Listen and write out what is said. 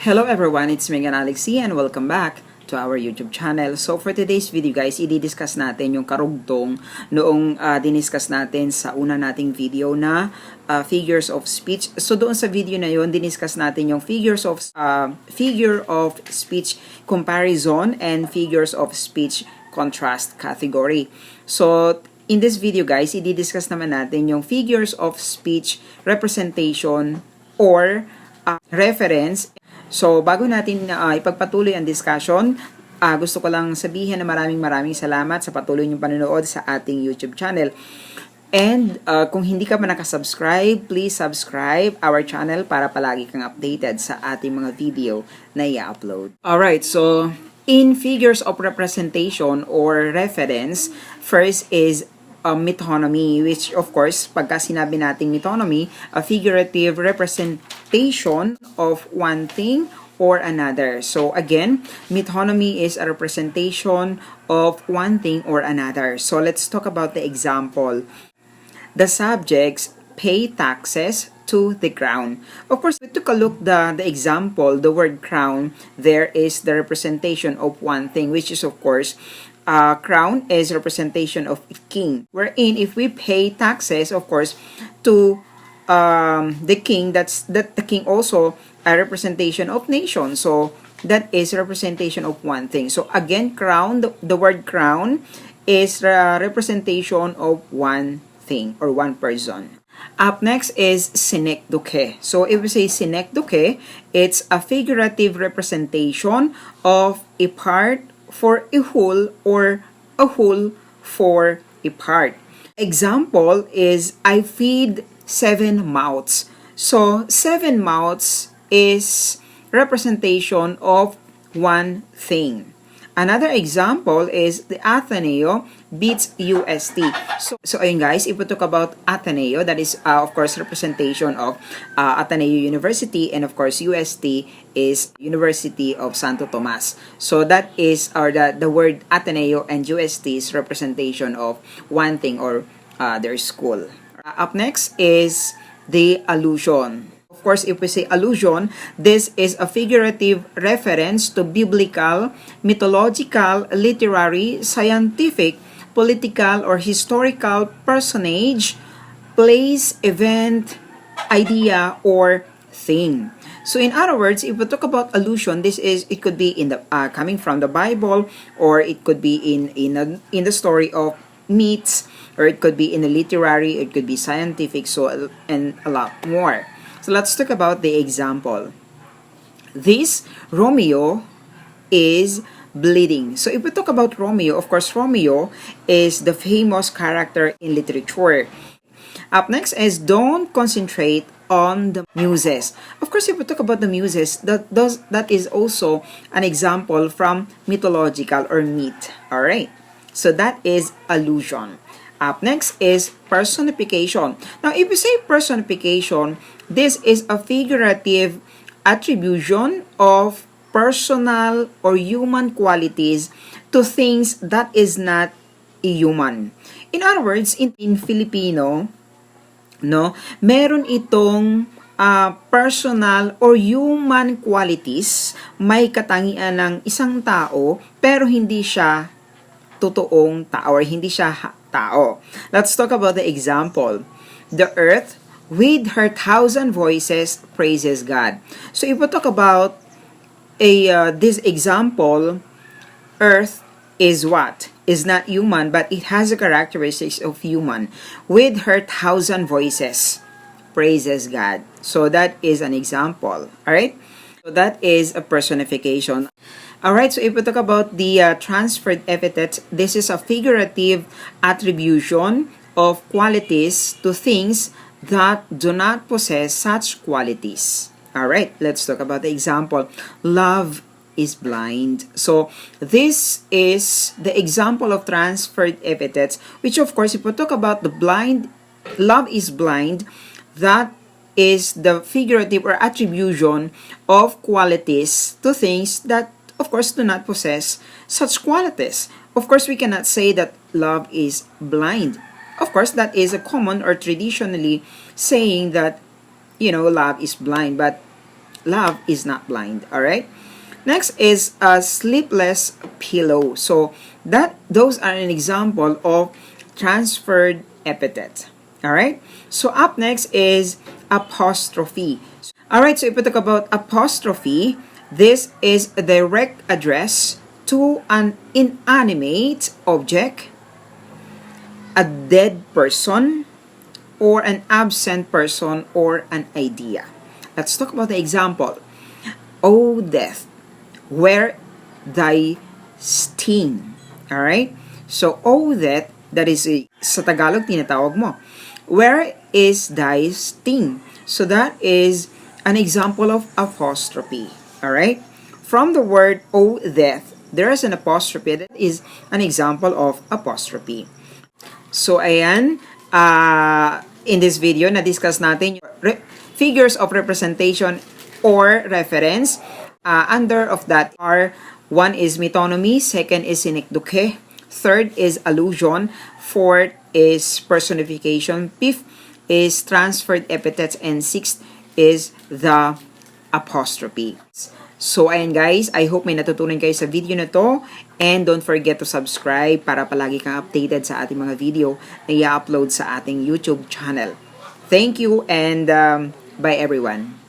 Hello everyone, it's Megan Alexi and welcome back to our YouTube channel. So for today's video guys, i-discuss natin yung karugtong noong diniscuss natin sa una nating video na figures of speech. So doon sa video na yon, diniscuss natin yung figure of speech comparison and figures of speech contrast category. So in this video guys, i-discuss naman natin yung figures of speech representation or reference. So, bago natin ipagpatuloy ang discussion, gusto ko lang sabihin na maraming salamat sa patuloy niyong panonood sa ating YouTube channel. And kung hindi ka pa nakasubscribe, please subscribe our channel para palagi kang updated sa ating mga video na i-upload. Alright, so in figures of representation or reference, first is metonymy, which of course, pagka sinabi nating metonymy, a figurative representation of one thing or another. So again, metonymy is a representation of one thing or another. So let's talk about the example. The subjects pay taxes to the crown. Of course, we took a look the example, the word crown, there is the representation of one thing, which is of course, crown is representation of king. Wherein, if we pay taxes, of course, to the king, that the king also a representation of nation. So that is representation of one thing. So again, crown, the word crown is a representation of one thing or one person. Up next is Synecdoche. So if we say Synecdoche, it's a figurative representation of a part for a whole or a whole for a part. Example is I feed 7 mouths. So 7 mouths is representation of one thing. Another example is the Ateneo beats UST. So ayun guys, if we talk about Ateneo, that is of course representation of Ateneo University, and of course UST is University of Santo Tomas. So that is the word Ateneo and UST is representation of one thing or their school. Up next is the allusion. Of course, if we say allusion, this is a figurative reference to biblical, mythological, literary, scientific, political, or historical personage, place, event, idea, or thing. So in other words, if we talk about allusion, it could be in the coming from the Bible, or it could be in the story of myths, or it could be in the literary, it could be scientific, so and a lot more. So let's talk about the example. This Romeo is bleeding. So if we talk about Romeo, of course Romeo is the famous character in literature. Up next is don't concentrate on the muses. Of course, if we talk about the muses, that is also an example from mythological or myth. Alright. So that is allusion. Up next is personification. Now, if we say personification, this is a figurative attribution of personal or human qualities to things that is not human. In other words, in Filipino, no, meron itong personal or human qualities, may katangian ng isang tao, pero hindi siya totoong tao or hindi siya tao. Let's talk about the example. The earth, with her 1,000 voices, praises God. So if we talk about this example, earth is what? Is not human, but it has the characteristics of human. With her 1,000 voices, praises God. So that is an example. Alright? So that is a personification. Alright, so if we talk about the transferred epithets, this is a figurative attribution of qualities to things that do not possess such qualities. Alright, let's talk about the example. Love is blind. So this is the example of transferred epithets, which of course, if we talk about the blind, love is blind, that is the figurative or attribution of qualities to things that of course do not possess such qualities. Of course, we cannot say that love is blind. Of course, that is a common or traditionally saying that, love is blind. But love is not blind. All right. Next is a sleepless pillow. So those are an example of transferred epithet. All right. So up next is apostrophe. All right. So if we talk about apostrophe, this is a direct address to an inanimate object, a dead person, or an absent person, or an idea. Let's talk about the example. O death, where thy sting. Alright? So, O death, that is sa Tagalog tinatawag mo. Where is thy sting? So, that is an example of apostrophe. Alright? From the word O death, there is an apostrophe that is an example of apostrophe. So, ayan, in this video, na-discuss natin yung figures of representation or reference. Under of that are, one is metonymy, second is synecdoche, third is allusion, fourth is personification, fifth is transferred epithets, and sixth is the apostrophe. So, ayan guys, I hope may natutunan kayo sa video na to. And don't forget to subscribe para palagi kang updated sa ating mga video na i-upload sa ating YouTube channel. Thank you and bye everyone.